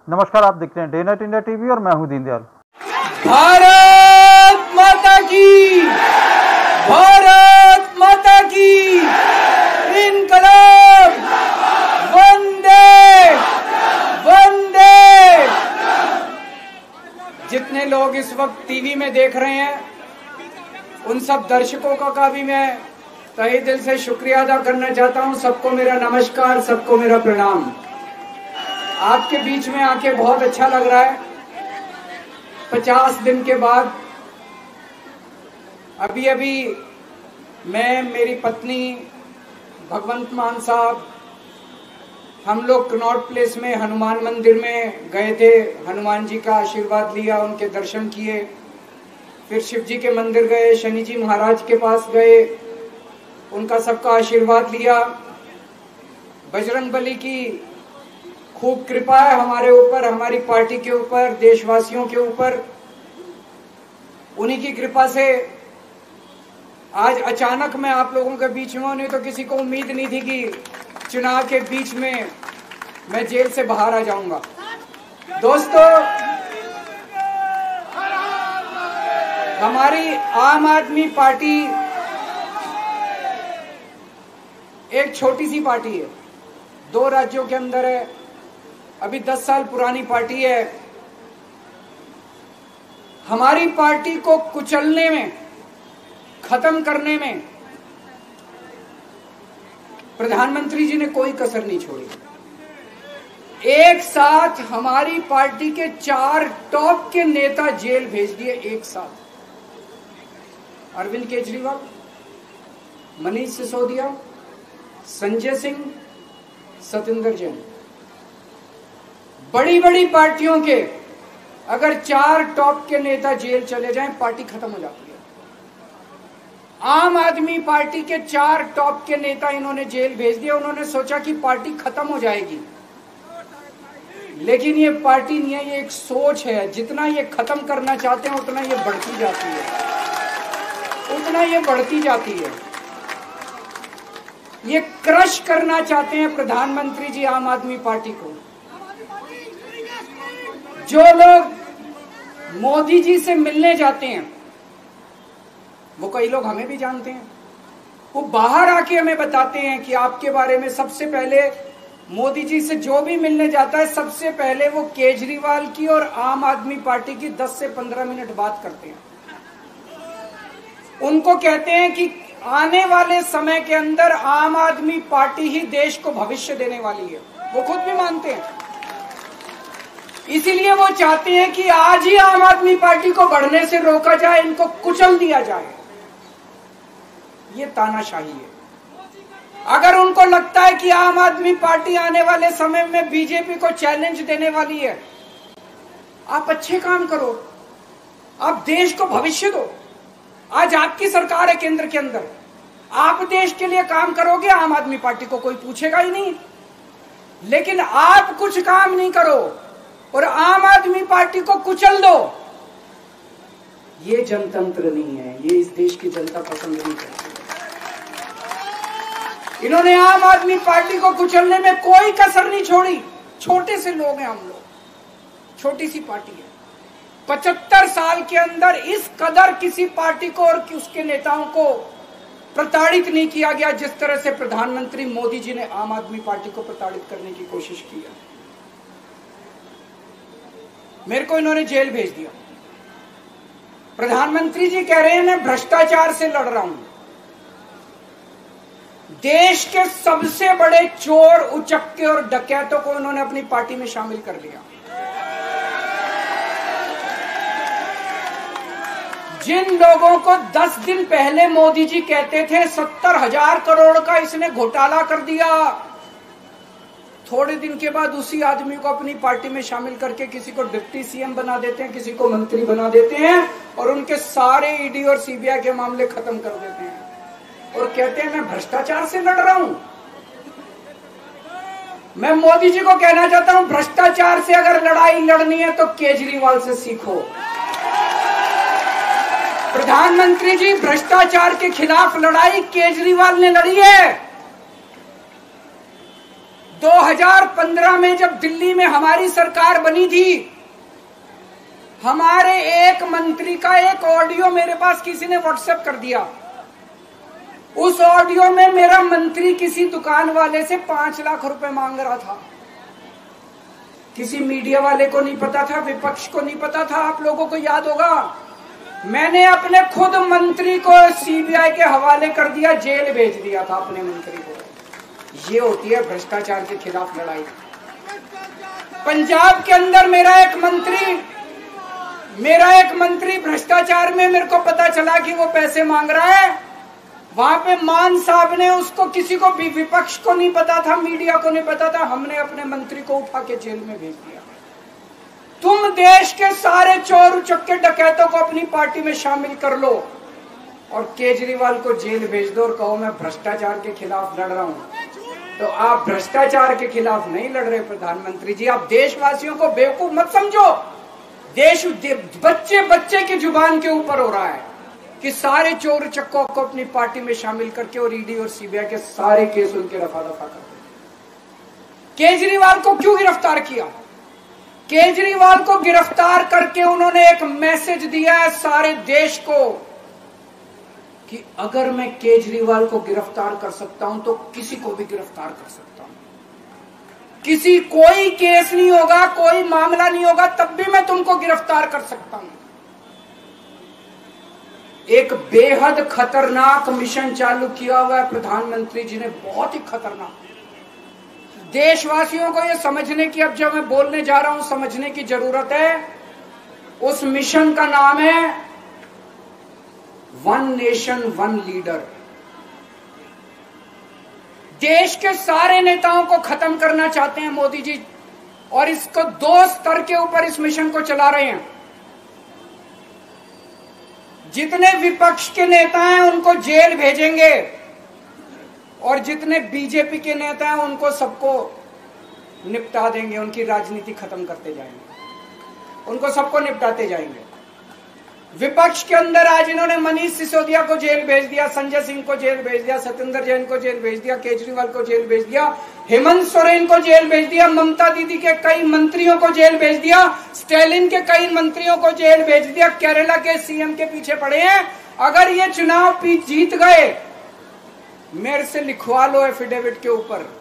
नमस्कार, आप देखते हैं डे नाइट इंडिया टीवी और मैं हूं दीनदयाल। भारत माता की, भारत माता की, इनकलाब, वंदे वंदे। जितने लोग इस वक्त टीवी में देख रहे हैं, उन सब दर्शकों का भी मैं तहे दिल से शुक्रिया अदा करना चाहता हूं। सबको मेरा नमस्कार, सबको मेरा प्रणाम। आपके बीच में आके बहुत अच्छा लग रहा है। 50 दिन के बाद अभी मैं, मेरी पत्नी, भगवंत मान साहब, हम लोग कनॉट प्लेस में हनुमान मंदिर में गए थे। हनुमान जी का आशीर्वाद लिया, उनके दर्शन किए। फिर शिव जी के मंदिर गए, शनि जी महाराज के पास गए, उनका सबका आशीर्वाद लिया। बजरंगबली की खूब कृपा है हमारे ऊपर, हमारी पार्टी के ऊपर, देशवासियों के ऊपर। उन्हीं की कृपा से आज अचानक मैं आप लोगों के बीच में हूं। नहीं तो किसी को उम्मीद नहीं थी कि चुनाव के बीच में मैं जेल से बाहर आ जाऊंगा। दोस्तों, हमारी आम आदमी पार्टी एक छोटी सी पार्टी है, 2 राज्यों के अंदर है, अभी 10 साल पुरानी पार्टी है। हमारी पार्टी को कुचलने में, खत्म करने में प्रधानमंत्री जी ने कोई कसर नहीं छोड़ी। एक साथ हमारी पार्टी के 4 टॉप के नेता जेल भेज दिए एक साथ। अरविंद केजरीवाल, मनीष सिसोदिया, संजय सिंह, सतेंद्र जैन। बड़ी बड़ी पार्टियों के अगर 4 टॉप के नेता जेल चले जाएं, पार्टी खत्म हो जाती है। आम आदमी पार्टी के 4 टॉप के नेता इन्होंने जेल भेज दिया। उन्होंने सोचा कि पार्टी खत्म हो जाएगी, लेकिन ये पार्टी नहीं है, ये एक सोच है। जितना ये खत्म करना चाहते हैं उतना ये बढ़ती जाती है, उतना ये बढ़ती जाती है। ये क्रश करना चाहते हैं प्रधानमंत्री जी आम आदमी पार्टी को। जो लोग मोदी जी से मिलने जाते हैं, वो कई लोग हमें भी जानते हैं, वो बाहर आके हमें बताते हैं कि आपके बारे में सबसे पहले मोदी जी से जो भी मिलने जाता है, सबसे पहले वो केजरीवाल की और आम आदमी पार्टी की 10 से 15 मिनट बात करते हैं। उनको कहते हैं कि आने वाले समय के अंदर आम आदमी पार्टी ही देश को भविष्य देने वाली है। वो खुद भी मानते हैं। इसीलिए वो चाहते हैं कि आज ही आम आदमी पार्टी को बढ़ने से रोका जाए, इनको कुचल दिया जाए। ये तानाशाही है। अगर उनको लगता है कि आम आदमी पार्टी आने वाले समय में बीजेपी को चैलेंज देने वाली है, आप अच्छे काम करो, आप देश को भविष्य दो। आज आपकी सरकार है केंद्र के अंदर, आप देश के लिए काम करोगे, आम आदमी पार्टी को कोई पूछेगा ही नहीं। लेकिन आप कुछ काम नहीं करो और आम आदमी पार्टी को कुचल दो, ये जनतंत्र नहीं है, ये इस देश की जनता पसंद नहीं करती। इन्होंने आम आदमी पार्टी को कुचलने में कोई कसर नहीं छोड़ी। छोटे से लोग हैं हम लोग, छोटी सी पार्टी है। 75 साल के अंदर इस कदर किसी पार्टी को और उसके नेताओं को प्रताड़ित नहीं किया गया जिस तरह से प्रधानमंत्री मोदी जी ने आम आदमी पार्टी को प्रताड़ित करने की कोशिश की है। मेरे को इन्होंने जेल भेज दिया। प्रधानमंत्री जी कह रहे हैं मैं भ्रष्टाचार से लड़ रहा हूं। देश के सबसे बड़े चोर, उचक्के और डकैतों को उन्होंने अपनी पार्टी में शामिल कर लिया। जिन लोगों को 10 दिन पहले मोदी जी कहते थे 70,000 करोड़ का इसने घोटाला कर दिया, थोड़े दिन के बाद उसी आदमी को अपनी पार्टी में शामिल करके किसी को डिप्टी सीएम बना देते हैं, किसी को मंत्री बना देते हैं और उनके सारे ईडी और सीबीआई के मामले खत्म कर देते हैं और कहते हैं मैं भ्रष्टाचार से लड़ रहा हूं। मैं मोदी जी को कहना चाहता हूं, भ्रष्टाचार से अगर लड़ाई लड़नी है तो केजरीवाल से सीखो। प्रधानमंत्री जी, भ्रष्टाचार के खिलाफ लड़ाई केजरीवाल ने लड़ी है। 2015 में जब दिल्ली में हमारी सरकार बनी थी, हमारे एक मंत्री का एक ऑडियो मेरे पास किसी ने व्हाट्सएप कर दिया। उस ऑडियो में मेरा मंत्री किसी दुकान वाले से 5 लाख रुपए मांग रहा था। किसी मीडिया वाले को नहीं पता था, विपक्ष को नहीं पता था। आप लोगों को याद होगा, मैंने अपने खुद मंत्री को सीबीआई के हवाले कर दिया, जेल भेज दिया था अपने मंत्री को। ये होती है भ्रष्टाचार के खिलाफ लड़ाई। पंजाब के अंदर मेरा एक मंत्री भ्रष्टाचार में, मेरे को पता चला कि वो पैसे मांग रहा है। वहां पे मान साहब ने उसको, किसी को भी, विपक्ष को नहीं पता था, मीडिया को नहीं पता था, हमने अपने मंत्री को उठा के जेल में भेज दिया। तुम देश के सारे चोर उचक्के डकैतों को अपनी पार्टी में शामिल कर लो और केजरीवाल को जेल भेज दो और कहो मैं भ्रष्टाचार के खिलाफ लड़ रहा हूं। तो आप भ्रष्टाचार के खिलाफ नहीं लड़ रहे प्रधानमंत्री जी। आप देशवासियों को बेवकूफ मत समझो। देश बच्चे बच्चे की जुबान के ऊपर हो रहा है कि सारे चोर चक्कों को अपनी पार्टी में शामिल करके और ईडी और सीबीआई के सारे केस उनके रफा दफा कर दे। केजरीवाल को क्यों गिरफ्तार किया? केजरीवाल को गिरफ्तार करके उन्होंने एक मैसेज दिया है सारे देश को कि अगर मैं केजरीवाल को गिरफ्तार कर सकता हूं तो किसी को भी गिरफ्तार कर सकता हूं। कोई केस नहीं होगा, कोई मामला नहीं होगा, तब भी मैं तुमको गिरफ्तार कर सकता हूं। एक बेहद खतरनाक मिशन चालू किया हुआ है प्रधानमंत्री जी ने, बहुत ही खतरनाक। देशवासियों को यह समझने की, अब जब मैं बोलने जा रहा हूं, समझने की जरूरत है। उस मिशन का नाम है वन नेशन वन लीडर। देश के सारे नेताओं को खत्म करना चाहते हैं मोदी जी, और इसको 2 स्तर के ऊपर इस मिशन को चला रहे हैं। जितने विपक्ष के नेता हैं उनको जेल भेजेंगे और जितने बीजेपी के नेता हैं उनको सबको निपटा देंगे, उनकी राजनीति खत्म करते जाएंगे, उनको सबको निपटाते जाएंगे। विपक्ष के अंदर आज इन्होंने मनीष सिसोदिया को जेल भेज दिया, संजय सिंह को जेल भेज दिया, सत्येंद्र जैन को जेल भेज दिया, केजरीवाल को जेल भेज दिया, हेमंत सोरेन को जेल भेज दिया, ममता दीदी के कई मंत्रियों को जेल भेज दिया, स्टालिन के कई मंत्रियों को जेल भेज दिया, केरला के सीएम के पीछे पड़े हैं। अगर ये चुनाव जीत गए, मेरे से लिखवा लो एफिडेविट के ऊपर,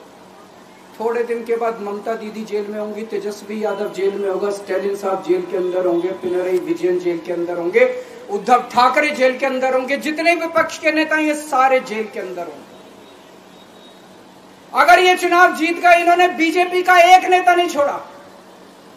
थोड़े दिन के बाद ममता दीदी जेल में होंगी, तेजस्वी यादव जेल में होगा, स्टालिन साहब जेल के अंदर होंगे, पिनरई विजयन जेल के अंदर होंगे, उद्धव ठाकरे जेल के अंदर होंगे, जितने विपक्ष के नेता ये सारे जेल के अंदर होंगे। अगर ये चुनाव जीत गए, इन्होंने बीजेपी का एक नेता नहीं छोड़ा।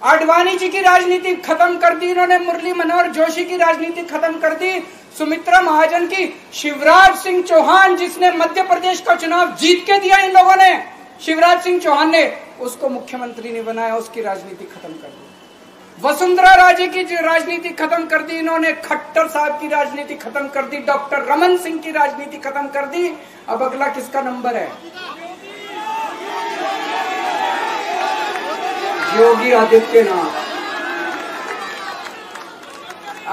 आडवाणी जी की राजनीति खत्म कर दी इन्होंने, मुरली मनोहर जोशी की राजनीति खत्म कर दी, सुमित्रा महाजन की, शिवराज सिंह चौहान जिसने मध्य प्रदेश का चुनाव जीत के दिया इन लोगों ने, शिवराज सिंह चौहान ने उसको मुख्यमंत्री नहीं बनाया, उसकी राजनीति खत्म कर दी। वसुंधरा राजे की राजनीति खत्म कर दी इन्होंने, खट्टर साहब की राजनीति खत्म कर दी, डॉक्टर रमन सिंह की राजनीति खत्म कर दी। अब अगला किसका नंबर है? योगी आदित्यनाथ।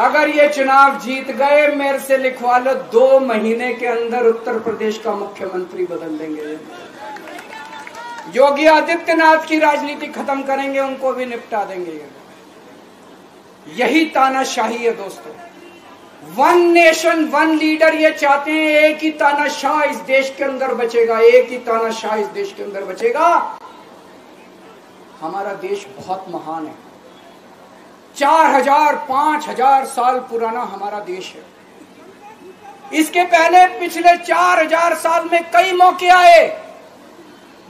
अगर ये चुनाव जीत गए, मेरे से लिखवा लो, 2 महीने के अंदर उत्तर प्रदेश का मुख्यमंत्री बदल देंगे। योगी आदित्यनाथ की राजनीति खत्म करेंगे, उनको भी निपटा देंगे। यही तानाशाही है दोस्तों। वन नेशन वन लीडर ये चाहते हैं, एक ही तानाशाह इस देश के अंदर बचेगा, एक ही तानाशाह इस देश के अंदर बचेगा। हमारा देश बहुत महान है, 4000 5000 साल पुराना हमारा देश है। इसके पहले पिछले 4000 साल में कई मौके आए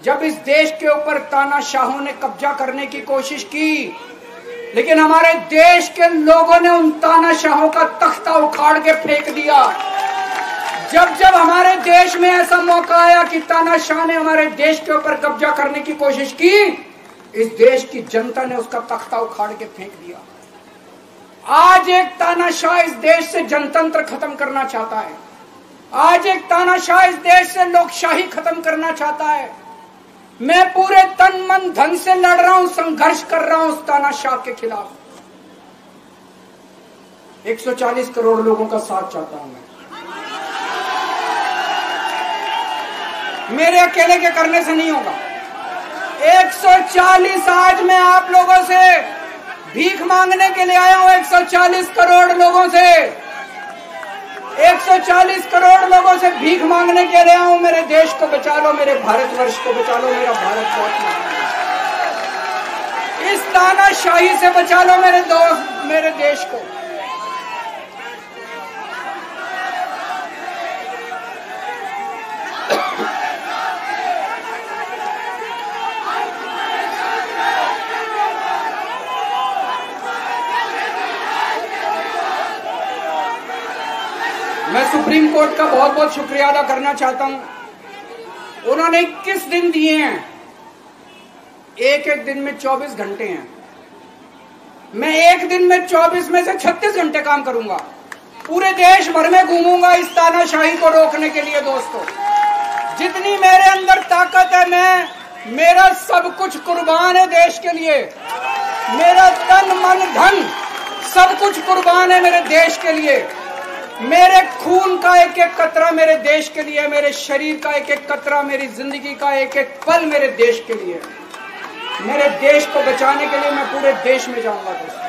जब इस देश के ऊपर तानाशाहों ने कब्जा करने की कोशिश की, लेकिन हमारे देश के लोगों ने उन तानाशाहों का तख्ता उखाड़ के फेंक दिया। जब जब हमारे देश में ऐसा मौका आया कि तानाशाह ने हमारे देश के ऊपर कब्जा करने की कोशिश की, इस देश की जनता ने उसका तख्ता उखाड़ के फेंक दिया। आज एक तानाशाह इस देश से जनतंत्र खत्म करना चाहता है, आज एक तानाशाह इस देश से लोकशाही खत्म करना चाहता है। मैं पूरे तन मन धन से लड़ रहा हूं, संघर्ष कर रहा हूं उस तानाशाह के खिलाफ। 140 करोड़ लोगों का साथ चाहता हूं मैं। मेरे अकेले के करने से नहीं होगा, 140 आज मैं आप लोगों से भीख मांगने के लिए आया हूं, 140 करोड़ लोगों से, 140 करोड़ लोगों से भीख मांगने के लिए आया हूं। मेरे देश को बचा लो, मेरे भारतवर्ष को बचा लो, मेरा भारत बहुत इस तानाशाही से बचा लो मेरे दोस्त, मेरे देश को। मैं सुप्रीम कोर्ट का बहुत बहुत शुक्रिया अदा करना चाहता हूं। उन्होंने 21 दिन दिए हैं, एक एक दिन में 24 घंटे हैं। मैं एक दिन में 24 में से 36 घंटे काम करूंगा, पूरे देश भर में घूमूंगा इस तानाशाही को रोकने के लिए। दोस्तों, जितनी मेरे अंदर ताकत है, मेरा सब कुछ कुर्बान है देश के लिए। मेरा तन मन धन सब कुछ कुर्बान है मेरे देश के लिए। मेरे खून का एक एक कतरा मेरे देश के लिए, मेरे शरीर का एक एक कतरा, मेरी जिंदगी का एक एक पल मेरे देश के लिए। मेरे देश को बचाने के लिए मैं पूरे देश में जाऊंगा। दोस्तों,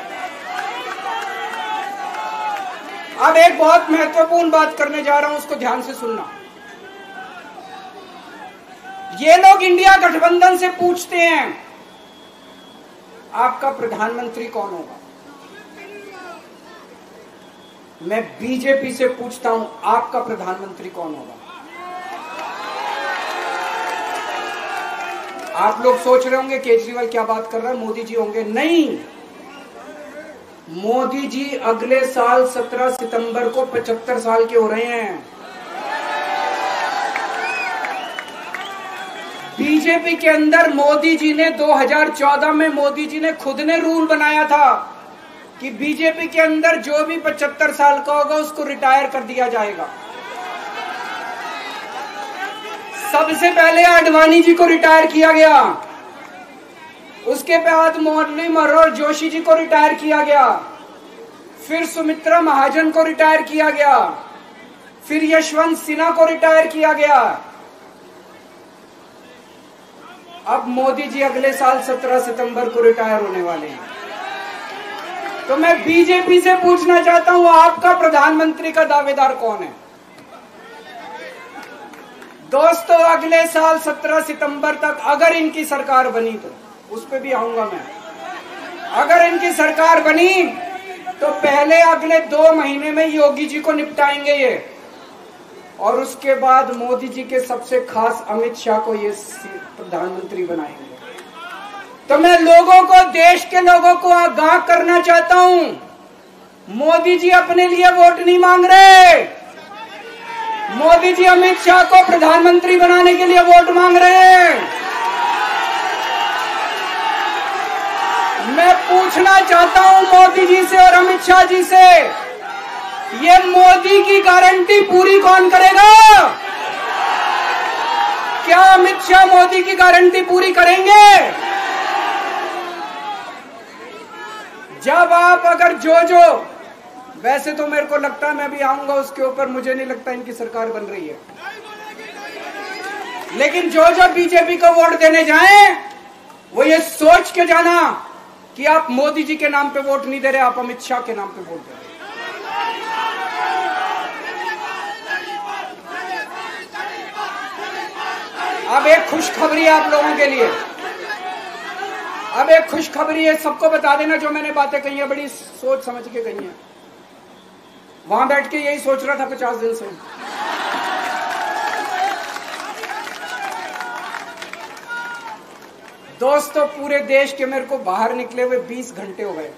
अब एक बहुत महत्वपूर्ण बात करने जा रहा हूं, उसको ध्यान से सुनना। ये लोग इंडिया गठबंधन से पूछते हैं आपका प्रधानमंत्री कौन होगा। मैं बीजेपी से पूछता हूं आपका प्रधानमंत्री कौन होगा। आप लोग सोच रहे होंगे केजरीवाल क्या बात कर रहा है, मोदी जी होंगे। नहीं, मोदी जी अगले साल 17 सितंबर को 75 साल के हो रहे हैं। बीजेपी के अंदर मोदी जी ने 2014 में मोदी जी ने खुद ने रूल बनाया था कि बीजेपी के अंदर जो भी 75 साल का होगा उसको रिटायर कर दिया जाएगा। सबसे पहले आडवाणी जी को रिटायर किया गया, उसके बाद मुरली मनोहर जोशी जी को रिटायर किया गया, फिर सुमित्रा महाजन को रिटायर किया गया, फिर यशवंत सिन्हा को रिटायर किया गया। अब मोदी जी अगले साल 17 सितंबर को रिटायर होने वाले हैं। तो मैं बीजेपी से पूछना चाहता हूं आपका प्रधानमंत्री का दावेदार कौन है। दोस्तों, अगले साल 17 सितंबर तक अगर इनकी सरकार बनी, तो उस पर भी आऊंगा मैं। अगर इनकी सरकार बनी तो पहले अगले 2 महीने में योगी जी को निपटाएंगे ये, और उसके बाद मोदी जी के सबसे खास अमित शाह को ये प्रधानमंत्री बनाएंगे। तो मैं लोगों को, देश के लोगों को आगाह करना चाहता हूं, मोदी जी अपने लिए वोट नहीं मांग रहे। मोदी जी अमित शाह को प्रधानमंत्री बनाने के लिए वोट मांग रहे हैं। मैं पूछना चाहता हूं मोदी जी से और अमित शाह जी से, ये मोदी की गारंटी पूरी कौन करेगा? क्या अमित शाह मोदी की गारंटी पूरी करेंगे? जब आप अगर जो वैसे तो मेरे को लगता है मैं भी आऊंगा उसके ऊपर, मुझे नहीं लगता इनकी सरकार बन रही है, लेकिन जो बीजेपी को वोट देने जाएं वो ये सोच के जाना कि आप मोदी जी के नाम पे वोट नहीं दे रहे, आप अमित शाह के नाम पे वोट दे रहे। अब एक खुशखबरी आप लोगों के लिए, अब एक खुशखबरी है, सबको बता देना जो मैंने बातें कही है बड़ी सोच समझ के कही है। वहां बैठ के यही सोच रहा था 50 दिन से। दोस्तों, पूरे देश के मेरे को बाहर निकले हुए 20 घंटे हो गए।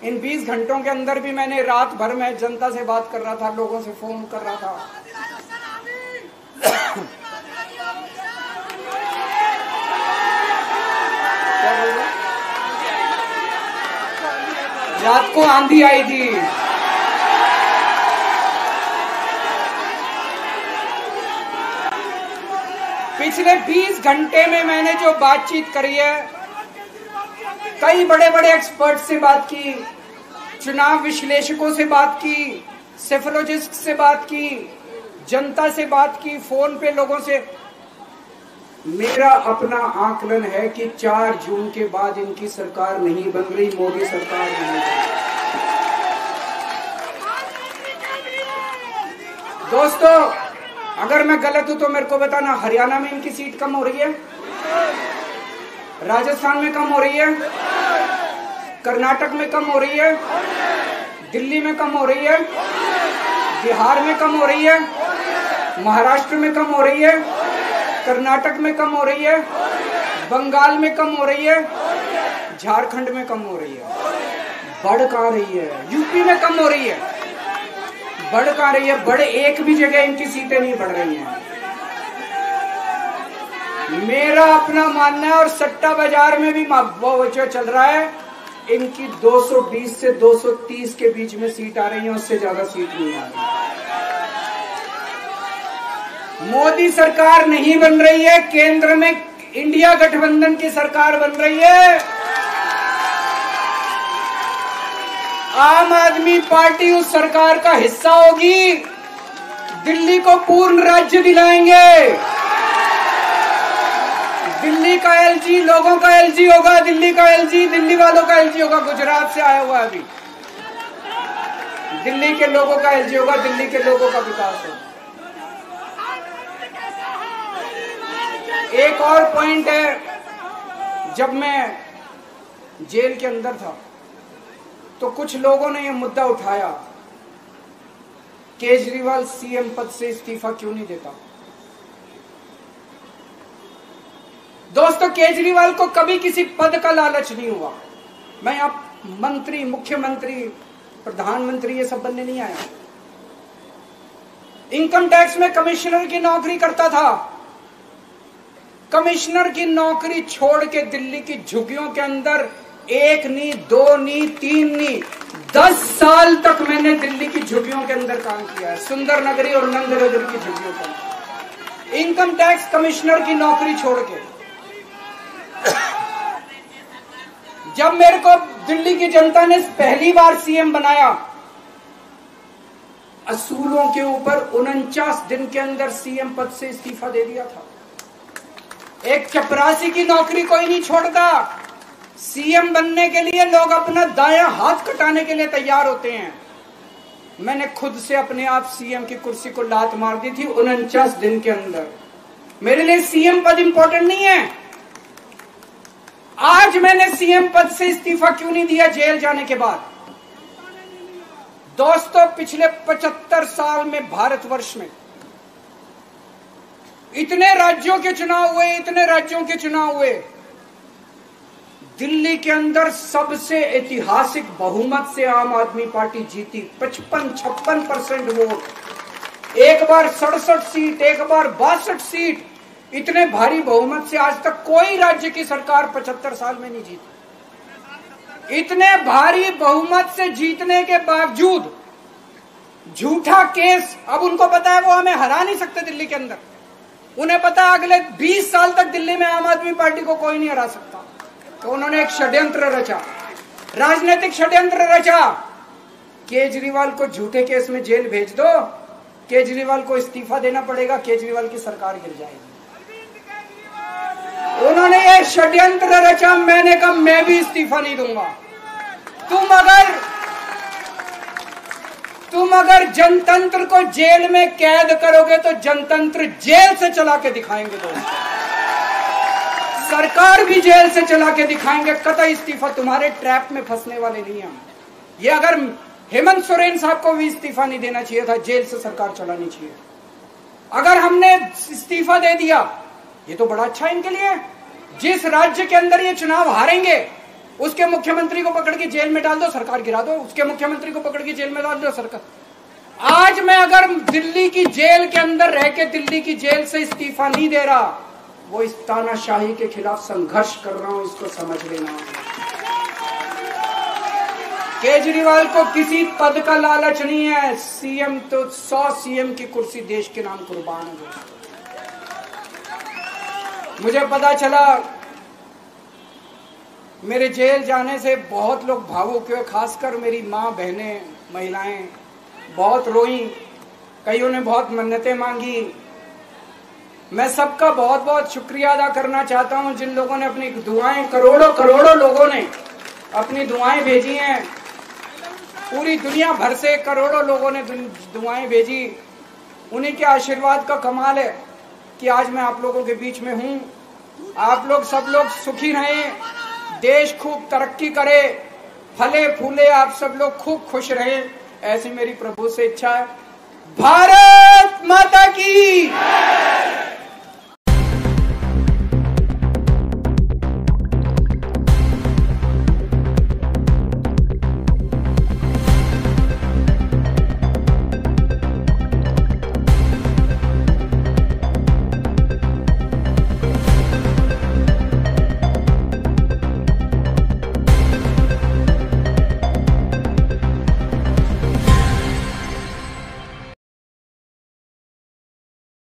इन 20 घंटों के अंदर भी मैंने रात भर में जनता से बात कर रहा था, लोगों से फोन कर रहा था। क्या बोल रहे? रात को आंधी आई थी। पिछले 20 घंटे में मैंने जो बातचीत करी है, कई बड़े बड़े एक्सपर्ट से बात की, चुनाव विश्लेषकों से बात की, सेफोलॉजिस्ट से बात की, जनता से बात की, फोन पे लोगों से मेरा अपना आकलन है कि 4 जून के बाद इनकी सरकार नहीं बन रही, मोदी सरकार नहीं बन रही। दोस्तों, अगर मैं गलत हूं तो मेरे को बताना। हरियाणा में इनकी सीट कम हो रही है, राजस्थान में कम हो रही है, कर्नाटक में कम हो रही है, दिल्ली में कम हो रही है, बिहार में कम हो रही है, महाराष्ट्र में कम हो रही है, कर्नाटक में कम हो रही है, बंगाल में कम हो रही है, झारखंड में कम हो रही है। बढ़ कहां रही है? यूपी में कम हो रही है, बढ़ कहां रही है? बड़े एक भी जगह इनकी सीटें नहीं बढ़ रही हैं। मेरा अपना मानना है, और सट्टा बाजार में भी जो चल रहा है, इनकी 220 से 230 के बीच में सीट आ रही है, उससे ज्यादा सीट नहीं आ रही। मोदी सरकार नहीं बन रही है, केंद्र में इंडिया गठबंधन की सरकार बन रही है। आम आदमी पार्टी उस सरकार का हिस्सा होगी। दिल्ली को पूर्ण राज्य दिलाएंगे। दिल्ली का एलजी लोगों का एलजी होगा, दिल्ली का एलजी दिल्ली वालों का एलजी होगा। गुजरात से आया हुआ है अभी, दिल्ली के लोगों का एलजी होगा, दिल्ली के लोगों का विकास होगा। एक और पॉइंट है, जब मैं जेल के अंदर था तो कुछ लोगों ने यह मुद्दा उठाया, केजरीवाल सीएम पद से इस्तीफा क्यों नहीं देता। दोस्तों, केजरीवाल को कभी किसी पद का लालच नहीं हुआ। मैं आप मंत्री, मुख्यमंत्री, प्रधानमंत्री ये सब बनने नहीं आया। इनकम टैक्स में कमिश्नर की नौकरी करता था। कमिश्नर की नौकरी छोड़ के दिल्ली की झुग्गियों के अंदर 1 नहीं, 2 नहीं, 3 नहीं, 10 साल तक मैंने दिल्ली की झुग्गियों के अंदर काम किया है, सुंदर नगरी और नंद नगरी की झुग्गियों के अंदर। इनकम टैक्स कमिश्नर की नौकरी छोड़ के जब मेरे को दिल्ली की जनता ने पहली बार सीएम बनाया, असूलों के ऊपर 49 दिन के अंदर सीएम पद से इस्तीफा दे दिया था। एक चपरासी की नौकरी कोई नहीं छोड़ता। सीएम बनने के लिए लोग अपना दायां हाथ कटाने के लिए तैयार होते हैं। मैंने खुद से अपने आप सीएम की कुर्सी को लात मार दी थी 49 दिन के अंदर। मेरे लिए सीएम पद इंपॉर्टेंट नहीं है। आज मैंने सीएम पद से इस्तीफा क्यों नहीं दिया जेल जाने के बाद? दोस्तों, पिछले 75 साल में भारतवर्ष में इतने राज्यों के चुनाव हुए, इतने राज्यों के चुनाव हुए, दिल्ली के अंदर सबसे ऐतिहासिक बहुमत से आम आदमी पार्टी जीती। 55-56% वोट, एक बार 67 सीट, एक बार 62 सीट। इतने भारी बहुमत से आज तक कोई राज्य की सरकार 75 साल में नहीं जीती। इतने भारी बहुमत से जीतने के बावजूद झूठा केस, अब उनको पता है वो हमें हरा नहीं सकते दिल्ली के अंदर। उन्हें पता है अगले 20 साल तक दिल्ली में आम आदमी पार्टी को कोई नहीं हरा सकता। तो उन्होंने एक षड्यंत्र रचा, राजनीतिक षड्यंत्र रचा। केजरीवाल को झूठे केस में जेल भेज दो, केजरीवाल को इस्तीफा देना पड़ेगा, केजरीवाल की सरकार गिर जाएगी। उन्होंने ये षड्यंत्र रचा। मैंने कहा मैं भी इस्तीफा नहीं दूंगा। तुम अगर जनतंत्र को जेल में कैद करोगे तो जनतंत्र जेल से चला के दिखाएंगे। दोस्तों, सरकार भी जेल से चला के दिखाएंगे। कतई इस्तीफा, तुम्हारे ट्रैप में फंसने वाले नहीं हम। ये अगर हेमंत सोरेन साहब को भी इस्तीफा नहीं देना चाहिए था, जेल से सरकार चलानी चाहिए। अगर हमने इस्तीफा दे दिया, ये तो बड़ा अच्छा है इनके लिए। जिस राज्य के अंदर ये चुनाव हारेंगे उसके मुख्यमंत्री को पकड़ के जेल में डाल दो, सरकार गिरा दो। उसके मुख्यमंत्री को पकड़ के जेल में डाल दो, सरकार। आज मैं अगर दिल्ली की जेल के अंदर रह के दिल्ली की जेल से इस्तीफा नहीं दे रहा, वो इस तानाशाही के खिलाफ संघर्ष कर रहा हूं, इसको समझ लेना। केजरीवाल को किसी पद का लालच नहीं है। सीएम तो 100 सीएम की कुर्सी देश के नाम कुर्बान है। मुझे पता चला, मेरे जेल जाने से बहुत लोग भावुक हुए, खासकर मेरी माँ, बहनें, महिलाएं बहुत रोई। कईयों ने बहुत मन्नतें मांगी। मैं सबका बहुत बहुत शुक्रिया अदा करना चाहता हूं, जिन लोगों ने अपनी दुआएं, करोड़ों करोड़ों लोगों ने अपनी दुआएं भेजी हैं। पूरी दुनिया भर से करोड़ों लोगों ने दुआएं भेजी। उन्हीं के आशीर्वाद का कमाल है कि आज मैं आप लोगों के बीच में हूं। आप लोग सब लोग सुखी रहें, देश खूब तरक्की करे, फले फूले, आप सब लोग खूब खुश रहें, ऐसी मेरी प्रभु से इच्छा है। भारत माता की